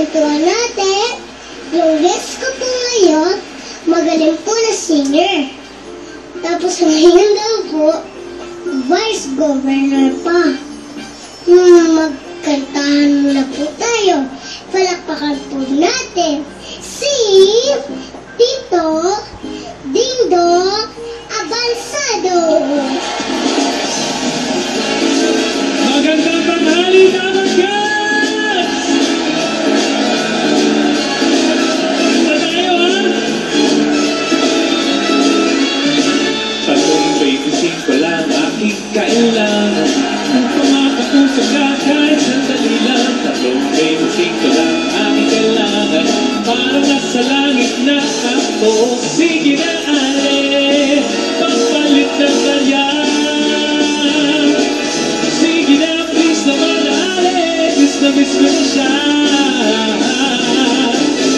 tuturuan natin. Yung guest ko po ngayon, magaling po na singer. Tapos ngayon daw po, Vice Governor pa. Magkantahan muna po tayo. Palakpakan po natin si Tito Dingdong Abansado. Magandang tanghali, Dapat Cats! Sa tayo, ha? Tatlong 25 lang aking kailangan. Kung pumapapusok ka kahit sandali lang. Tatlong 25 lang aking kailangan. Parang nasa langit na ako. Sige na, ale, pagpalit ng kalyan. Miss ko na siya.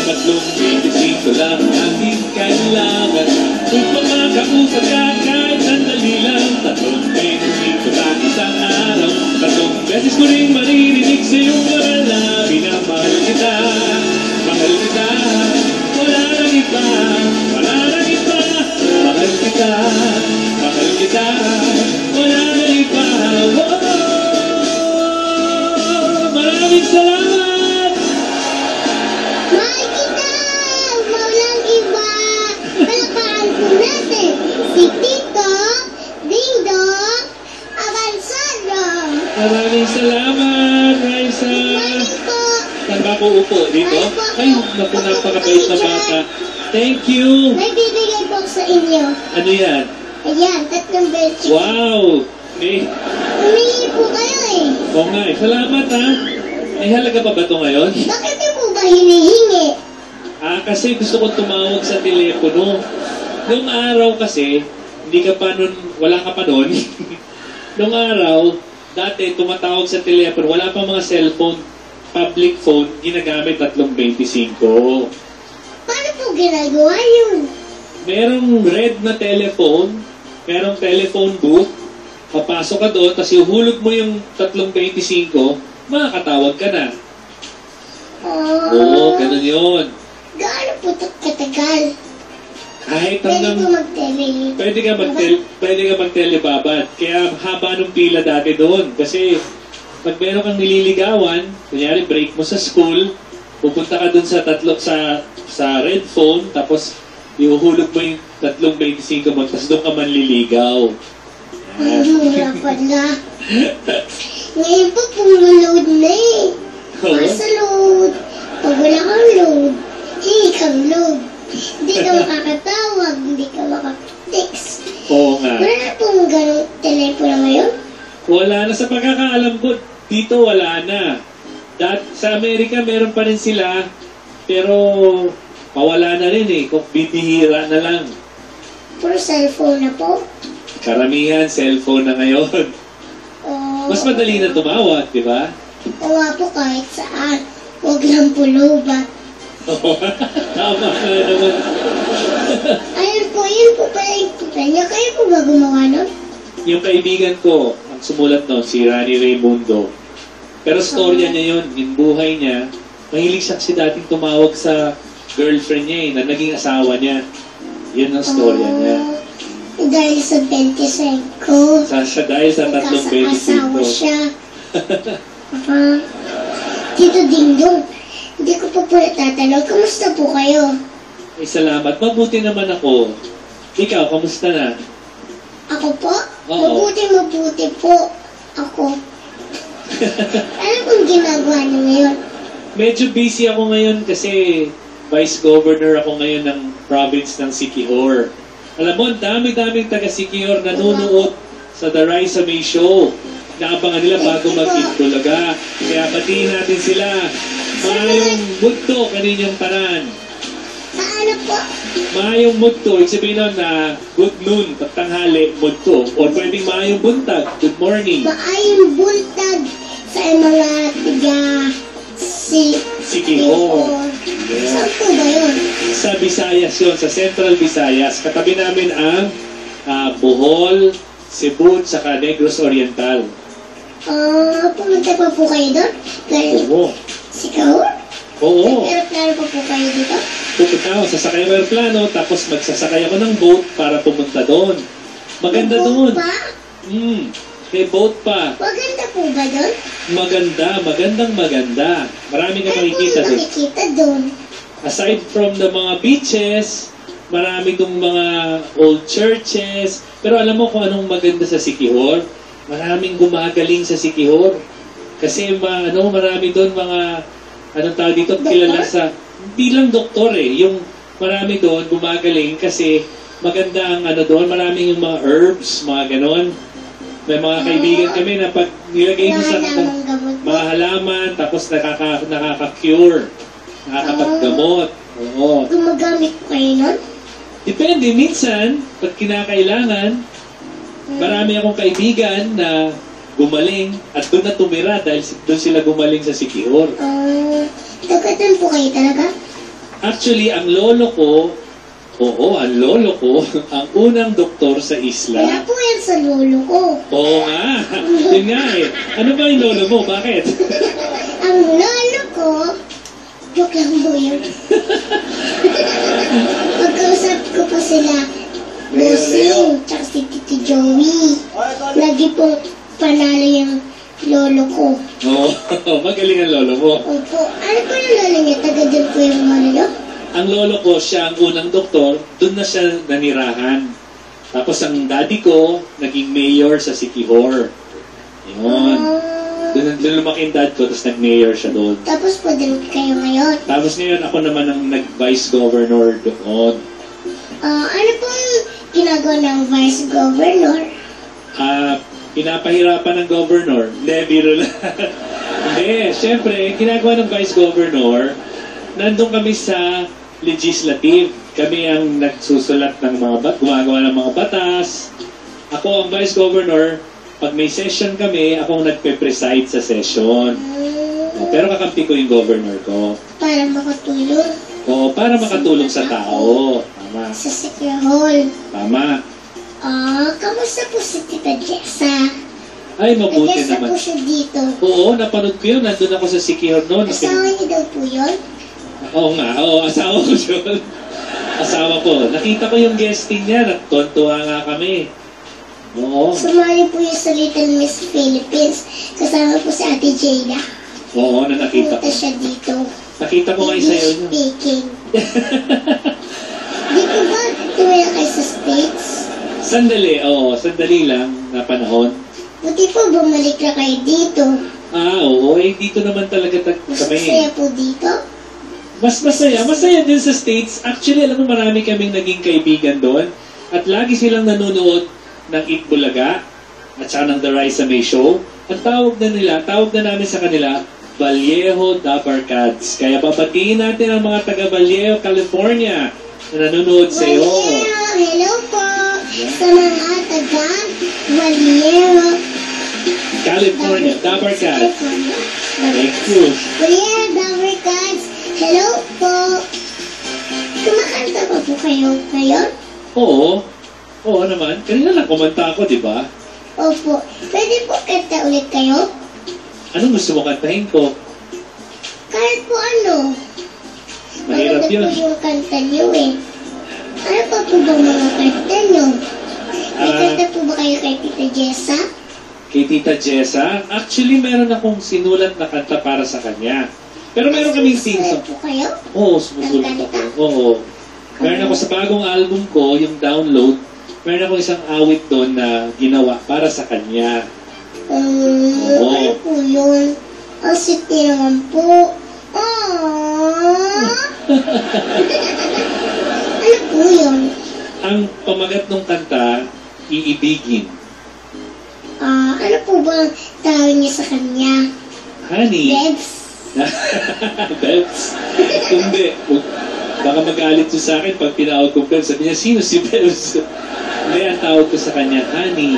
Tatlong 25 lang aking kailangan. Kung pumakausap ka kahit sandali lang. Tatlong 25 lang isang araw. Tatlong beses ko rin maririnig sa iyong wala. Pinamahal kita, mahal kita. Wala nang iba, wala nang iba. Mahal kita, mahal kita. Wala nang iba. Maraming salamat! Mahal kita! Walang iba! Palakpakan po natin si Tito Dingdong Abansado. Maraming salamat, Raisa! Morning po! Saan ba ako upo? Dito? Ay, naku, napakabait na bata. Thank you! May bibigay po sa inyo. Ano yan? Ayan, 3 belchik. Wow! May... Humingi po kayo eh. Oo nga eh. Salamat ha! May halaga pa ba ito ngayon? Bakit niyo po ba hinihingi? Kasi gusto ko tumawag sa telepono. Noong araw kasi, hindi ka pa nun, wala ka pa nun. Noong araw, dati tumatawag sa telepono, wala pa mga cellphone, public phone, ginagamit 325. Paano po ginagawa yun? Merong red na telephone, merong telephone booth, papasok ka doon, tapos ihulog mo yung 325, makakatawag ka na. Oo, ganun yun. Gaano po ito katagal? Kahit Pwede hanggang... po mag-tele. Pwede ka mag-telebabad. Kaya haba nung pila dati doon. Kasi pag meron kang nililigawan, kunyari break mo sa school, pupunta ka doon sa red phone, tapos ihuhulog mo yung 325 mo, tapos doon ka manliligaw. Ang mura pala. Ngayon po, puro load na eh. Sa load. Pag wala kang load, hindi kang load. Hindi ka makakatawag, hindi ka makaka-text. Oo nga. Wala na pong ganong telepono ngayon? Wala na. Sa pagkakaalam ko, dito wala na. Sa Amerika, meron pa rin sila, pero mawala na rin eh. Kung bibihira na lang. Puro cellphone na po? Karamihan, cellphone na ngayon. Mas madali na tumawag, di ba? Oo po, kahit saan. Huwag lang pulubat. Tama ka naman. Ayun po, yun po pala yung tuta niya. Kayo po ba gumawa nun? Yung kaibigan ko, ang sumulat nun, si Rani Raimundo. Pero storya niya yun, yung buhay niya, mahilig siya kasi dating tumawag sa girlfriend niya na naging asawa niya. Yun ang storya niya. Dahil sa 25. Dahil sa 325. Asawa siya. Tito Dingdong, hindi ko po natatanong, kamusta po kayo? Ay, salamat. Mabuti naman ako. Ikaw, kamusta na? Ako po? Oo. Mabuti po. Ako. Ano pong ginagawa niyo ngayon? Medyo busy ako ngayon kasi Vice Governor ako ngayon ng province ng Siquijor. Alam mo, dami-daming taga-Siquijor nanonood sa The Raisa May Show. Naabangan nila bago mag-Itbulaga. Kaya batiin natin sila. Maayong mudto kaninyong tanan. Paano po? Maayong mudto, ibig sabihin nun na good noon, pagtanghali, mudto. O pwedeng maayong buntag, good morning. Maayong buntag sa mga tiga Siquijor. Saan po ba yun? Sa Visayas yun, sa Central Visayas. Katabi namin ang Bohol, Cebu, saka Negros Oriental. Pumunta pa po kayo doon? Galing Oo. Siquijor? Oo. Aeroplano pa po kayo dito? Pupunta ako, sasakay ako aeroplano, tapos magsasakay ako ng boat para pumunta doon. Maganda May boat doon. pa? May boat pa. Maganda po ba doon? Maganda. Marami kang makikita Ano po doon. makikita doon? Aside from the mga beaches, marami dong mga old churches. Pero alam mo kung anong maganda sa Siquijor? Maraming gumagaling sa Siquijor. Kasi marami doon mga, anong tawag dito, kilala sa, hindi lang doktor yung marami doon gumagaling kasi maganda ang doon, maraming yung mga herbs, mga ganon. May mga kaibigan kami na pag nilagay mo sa mga halaman, tapos nakaka-cure, nakakapaggamot. Oo. Gumagamit po kayo nun? Depende, minsan, pag kinakailangan, marami akong kaibigan na gumaling at doon na tumira dahil doon sila gumaling sa Siquijor. Tagatan po kayo talaga? Actually, ang lolo ko, ang unang doktor sa isla. Wala po yan sa lolo ko. Oo nga, yun nga Ano ba yung lolo mo? Bakit? Ang lolo ko, joke lang po yun. Pagkausap ko po sila, Bossing, tsaka si Tito Joey. Lagi po panalo yung lolo ko. Oo, magaling ang lolo mo. Opo. Ano po yung lolo niya? Taga din po yung lolo niyo? Ang lolo ko, siya ang unang doktor, doon na siya nanirahan. Tapos ang daddy ko, naging mayor sa Siquijor. Yun. Doon lumaki yung dad ko, tapos nag-mayor siya doon. Tapos po din kayo ngayon. Tapos ngayon, ako naman ang nag-vice governor doon. Ano po yung ginagawa ng vice governor? Pinapahirapan ng governor. Hindi, biro lang. Hindi, syempre, ginagawa ng vice governor, nandun kami sa legislative. Kami ang nagsusulat ng gumagawa ng mga batas. Ako ang vice governor, pag may session kami, ako ang nagpe-preside sa session. Pero kakampi ko yung governor ko. Para makatulong? Oo, para makatulong sa tao. Tama. Sa Secure Hall. Tama. Kamusta po si Tita Jessa? Ay, mabuti Nag-guest na naman. po siya dito. Oo, napanood ko yun. Nandun ako sa Siquijor noon. Asawa niyo daw po yun? Oo nga, asawa ko yun. Asawa ko. Nakita ko yung guesting niya. Nagtontuwa nga kami. Oo. Sumali po yung sa Little Miss Philippines. Kasama po si Ate Jada. Oo, na nakita ko. Punta siya dito. Nakita ko kayo sa'yo. English speaking. Di po ba tumira kayo sa States? Sandali lang na panahon. Buti po bumalik na kayo dito. Oo, dito naman talaga Mas kami. masaya po dito. Mas masaya din sa States. Actually, alam mo, marami kaming naging kaibigan doon. At lagi silang nanonood ng Eat Bulaga at saka ng The Rise May Show. Ang tawag na namin sa kanila, Vallejo Dabarkads. Kaya babatiin natin ang mga taga Vallejo, California na nanonood sa iyo. Hello po sa mga taga Vallejo, California, Dabarkads. California. Thank you. Vallejo Dabarkads. Hello po. Kumakanta pa po kayo ngayon? Oo naman. Kanina lang kumanta ako, di ba? Opo. Pwede po kanta ulit kayo? Anong gusto mo kantahin ko? Kahit po ano. Mahirap Maganda yun. po yung kanta niyo eh. Ano pa po ba mga kanta niyo? May kanta po ba kayo kay Tita Jessa? Kay Tita Jessa? Actually, meron akong sinulat na kanta para sa kanya. Pero meron kaming theme Sumusulat song. po kayo? Oo, sumusulat ako. Oo. Meron ako sa bagong album ko, yung Download, meron ako isang awit doon na ginawa para sa kanya. Oo. Ano po yun? Ang sweet naman po. Aww. Ano po yun? Ang pamagat ng kanta, Iibigin. Ano po ba ang tawag niyo sa kanya? Honey. Bebs? Bebs? Hindi. Baka magalit siya sa akin pag tinawag ko Bebs. Sabi niya, sino si Bebs? Hindi, ang tawag ko sa kanya, Honey.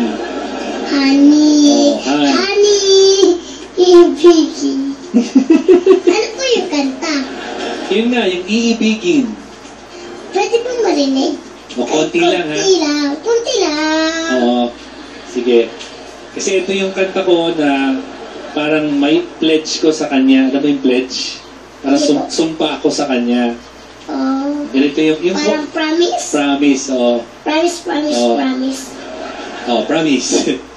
Honey. Oh, hi. Honey. Iibigin. Ano po yung kanta? Yun nga, yung Iibigin. Pwede po marinig? O, konti lang, ha? Kunti lang. Oo. Sige. Kasi ito yung kanta ko na parang may pledge ko sa kanya. Alam mo yung pledge? Para Hindi po. sumpa ako sa kanya. Oh, Ganito yung parang promise. promise, oh. Promise, promise, Oh. promise. Oh, promise.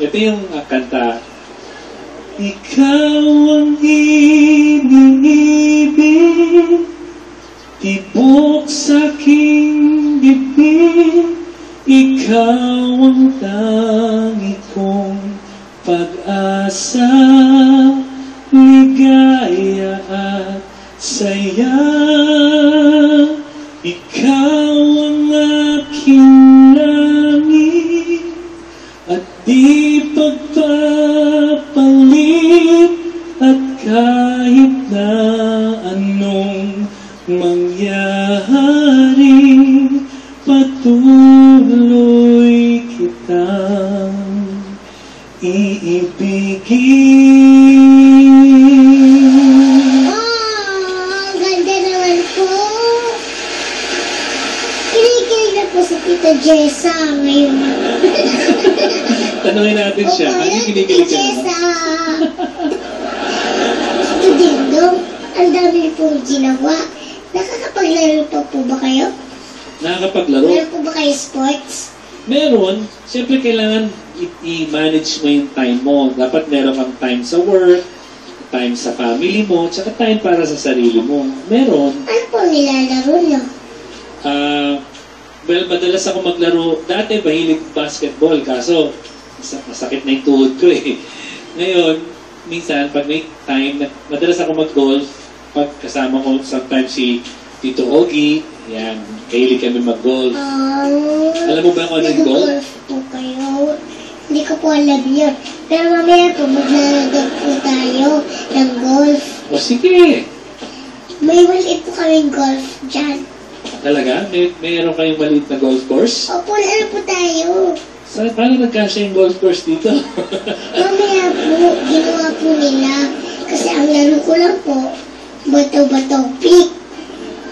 Ito yung kanta. Ikaw ang iniibig, tibok sa aking dibdib, ikaw ang tangi kong pag-asa, ligaya at saya. Ikaw ang aking langit at di pagpapalit, at kahit na anong mangyari, patuloy kitang iibigin. Oh, ganda naman po. Kinikilig na po si Tita Jessa ngayon. Tanungin natin siya. Opo, Ano yung Tita kinikilig ka naman? Jessa. Ito Dingdong, ang dami niyo pong ginawa. Nakakapaglaro pa po ba kayo? Nakakapaglaro? Meron po ba kayo sports? Meron. Siyempre, kailangan i-manage mo yung time mo. Dapat meron kang time sa work, time sa family mo, tsaka time para sa sarili mo. Meron. Ano po nilalaro niyo? Well, madalas ako maglaro. Dati, mahilig basketball. Kaso, masakit na yung tuhod ko eh. Ngayon, minsan, pag may time, madalas ako mag-golf. Pag kasama ko sometimes si Tito Ogie, yan, kahilig kami mag-golf. Alam mo ba kung ano yung golf? Nag-golf po kayo. Hindi ko po alam yun. Pero mamaya po, maglalagag po tayo ng golf. O sige. May maliit po kaming golf dyan. Talaga? Mayroon kayong maliit na golf course? Opo, ano po tayo? Paano nagkasya yung golf course dito? Mamaya po, ginawa po nila. Kasi ang laro ko lang po, bato-bato pick.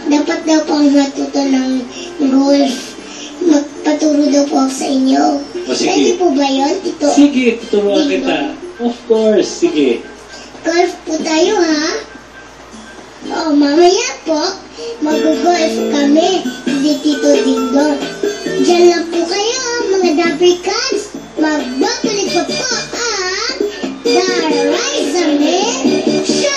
Dapat daw po ang matuto ng golf. Magpaturo daw po ako sa inyo. O, sige. Pwede po ba yun, Tito? Sige, tuturuan kita. Of course, sige. Golf po tayo, ha? Oo, mamaya po, mag-golf kami. Hindi, Tito Dingdong. Diyan lang po kayo, mga Dabricans. Magbabalik pa po ang The Rise of Men Show!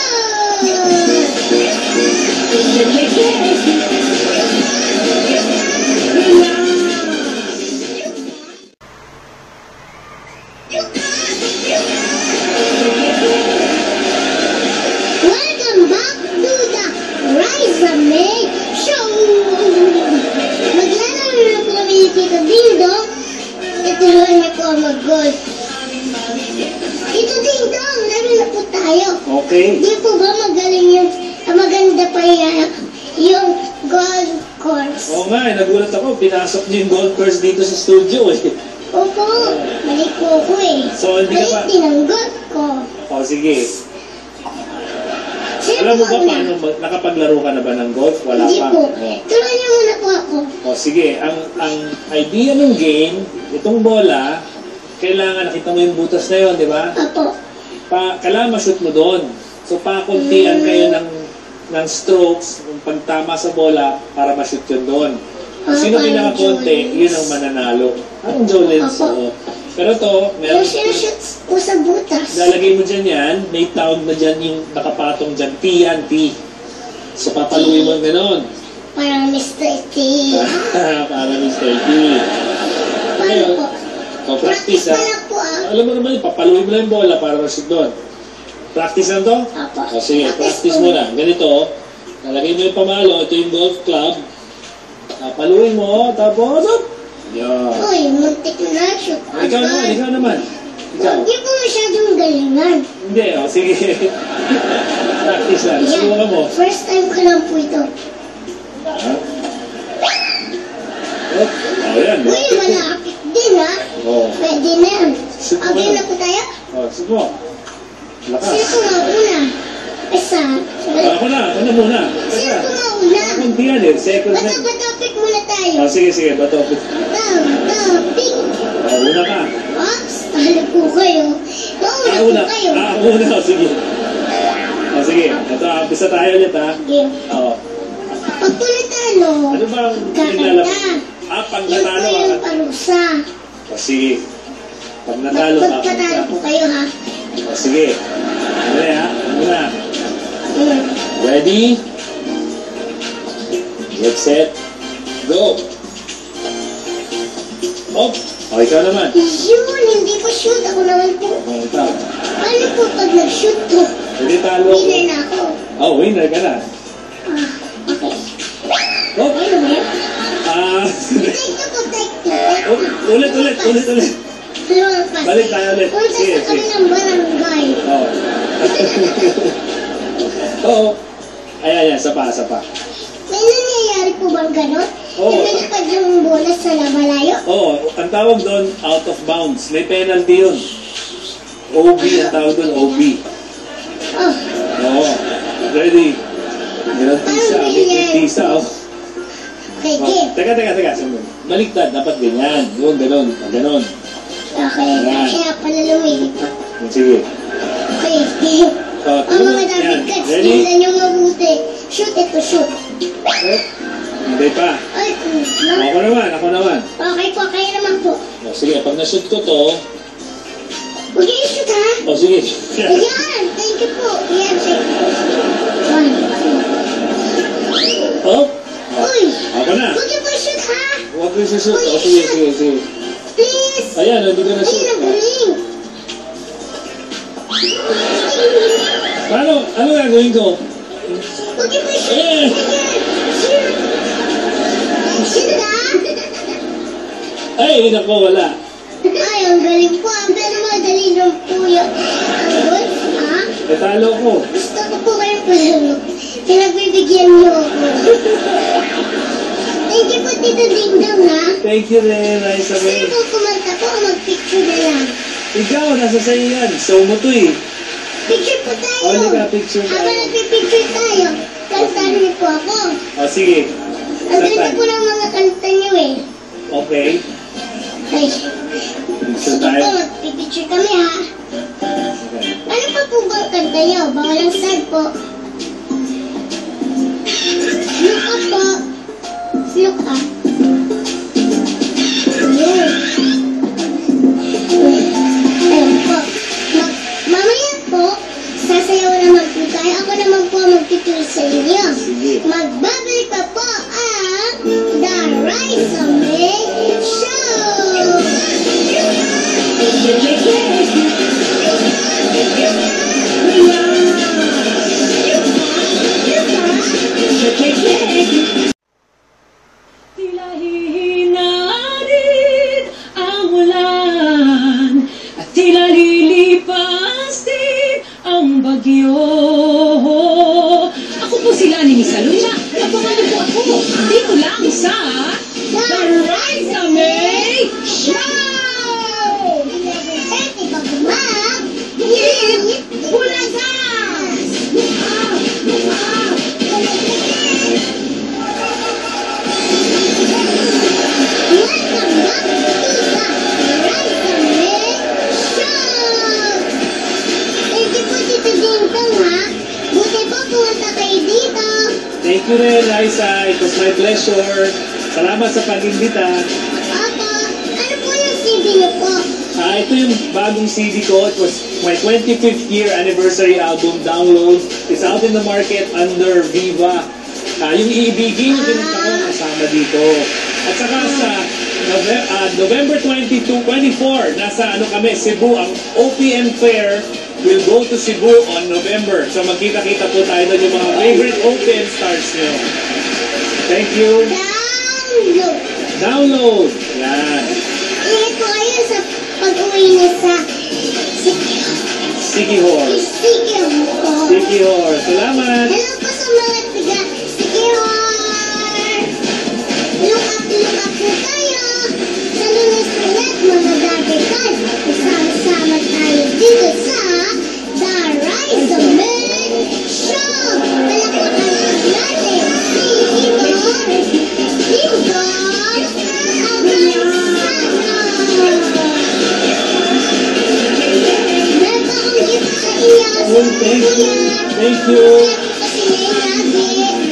Welcome back to the Rise of Men Show! Maglalaro na po kami ni Tito Dingdong. Ituruan niya po ang mag-golf. Tito Dingdong, laro na po tayo. Okay. Di po ba magaling yung maganda pa yung golf course? Oo nga, nagulat ako. Pinasok niyo yung golf course dito sa studio eh. Opo, mali po ako eh. So, hindi ka Mali pa... din ang golf ko. O, sige. Sino Alam mo po ba una? paano nakapaglaro ka na ba ng golf? Wala Hindi pa. po. O. Turuan niyo muna po ako. O sige, ang idea ng game, itong bola, kailangan nakita mo yung butas na yun, di ba? Opo. Kailangan ma-shoot mo doon. So pakuntian kayo ng strokes, ng pagtama sa bola para ma-shoot yun doon. Sino Parang pinakakunti, Jolens. yun ang mananalo. Anong Jolens? Opo. Oo. Pero to, meron, Yung sinushoot po sa butas. lalagay mo dyan yan, may tawag na dyan yung nakapatong dyan, TNT. So papaluin mo gano'n. Parang Mr. T. Para Mr. T. Paano po? O, practice pa ha. lang po ah. Alam mo naman, papaluin mo lang yung bola para ma-shoot doon. Practice lang to? Opo. O sige, practice po. muna. Ganito, nalagay mo yung pamalo, ito yung golf club. Papaluin mo, tapos, up! Yan. Uy, muntik na shoot. Ikaw naman, ikaw naman. Ikaw. Hindi po masyadong galingan. Hindi, o sige. Practice lang. Subukan mo. First time ko lang po ito. Ha? Oh, yan. Uy, malapit din ha. Oh. Pwede na yan. Shoot mo Okay na. na po tayo? Oh, shoot mo. Sino Lakas. po mauna? Isa. Ako na, muna. Sino po mauna? Hindi yan eh, second Bato, hand. bato, pick muna tayo. Oh, sige, bato. Bato, pick. Oh, una ka. Oops, talo po kayo. Mauna po una. kayo. Una. Oh, sige. Oh, sige. Ito, bisa tayo ulit ha. Sige. Oo. Pag tunay-talo, Ano bang kakanta. pag Yun po natalo yung parusa. O sige. Pag natalo ka. Magkatalo po kayo ha. O sige. Okay ha. Una. Mm. Ready? Get set. Go! Oh! O, ikaw naman. Yun, hindi ko shoot. Ako naman po. O, ikaw. Paano po pag nag-shoot ko? Hindi talo ko. Winner na ako. Oh, winner ka na. Ah, okay. Oh! Ayun na ba yan? Take Take two po, take two. Take two. Ulit. Dalawang pass. Balik tayo ulit. Punta Sige, sa kami sige. ng barangay. Oo. Oo. Ayan, sapa. May nangyayari po bang ganon? Oo. Lumilipad yung bola sa malayo? Oo, ang tawag doon, out of bounds. May penalty yun. OB, ang tawag doon, OB. Oh, Oo. Ready? Meron tisa. May tisa, oh. okay, Oh, game. teka. Sandali. Baliktad, dapat ganyan. Yun, ganon. Okay, Ayan. kaya pala lumilipad. Sige. Okay, game. Oh, Ang mga yan. David Cats, Ready? tingnan nyo mabuti. Shoot ito, shoot. Oh, hindi pa. Ay, Ako naman. okay po, kayo naman po. Oh, sige, pag na-shoot ko to, Huwag yung shoot ha? oh, sige. Ayan, thank you po. Ayan, thank you. One, two. Oh, Uy, ako na. huwag yung po shoot ha? Huwag ko isushoot. Oh, sige. Please. Ayan, hindi ko na shoot. Ayun, ang galing. Paano? Ano gagawin ko? Huwag yung po shoot. Eh! Shoot. Shoot ha? Ay, nako, wala. Ay, ang galing po. Pero madali lang po yung golf ha? Natalo ko. Gusto ko po kayo palalo. Pinagbibigyan niyo ako. Thank you po, Tito Dingdong, ha? Thank you rin, Raisa Sino May. po kumanta po o mag-picture na lang? Ikaw, nasa sa'yo yan. Show mo to eh. Picture po tayo. Only ka picture tayo. Habang nagpipicture tayo, kantahan niyo po ako. O, sige. Ang ganda Saan? po ng mga kanta niyo eh. Okay. Ay, Picture sige tayo. po, magpipicture kami ha. Okay. Ano pa po ba ang kanta niyo? Bawal ang sad po. Look up po. Look up. Ayun. Ayun po. Mamaya po, sasayaw naman po tayo. Ako naman po magtuturo sa inyo. Sige. Magbabalik pa po ang The Raisa May Show! Tila hihinarin ang ulan at tila lilipas din ang bagyo. Ako po si Lani Misalucha. Abangan niyo po ako dito lang sa The Raisa May Show! 11:30 pag umag, Bulaga! Welcome back to the Raisa May Show! Thank you po, Tito Dingdong, ha? Buti po pumunta kayo dito. Thank you rin, Raisa. It was my pleasure. Salamat sa pag-imbita. Opo, ano po yung CD niyo po? Ito yung bagong CD ko. It was my 25th year anniversary album, Download. It's out in the market under Viva. Yung iibigin yung pinunta ko kasama dito. At saka sa November 22, 24, nasa kami, Cebu, ang OPM Fair will go to Cebu on November. So magkita-kita po tayo doon yung mga favorite OPM stars nyo. Thank you. Download. Download. Yan. Ingat po kayo sa pag-uwi niyo sa Siki Horse. Sikihor. Siki Horse. Salamat. Hello po sa mga taga Sikihor. Look up po tayo. Sa Lunes ulit, mga dagikan. Isama-sama tayo dito sa The Raisa May Show. Palakpakan natin si Tito Dingdong Abasado. Meron pa akong gift sa inyo. Oh, thank kuya. Thank you. Kasi ngayon lagi.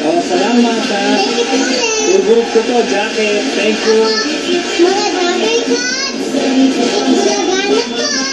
Oh, salamat ha. Thank you po ulit. Favorite ko to, jacket. Thank you. Mga rubber cuts. Bulagan na to.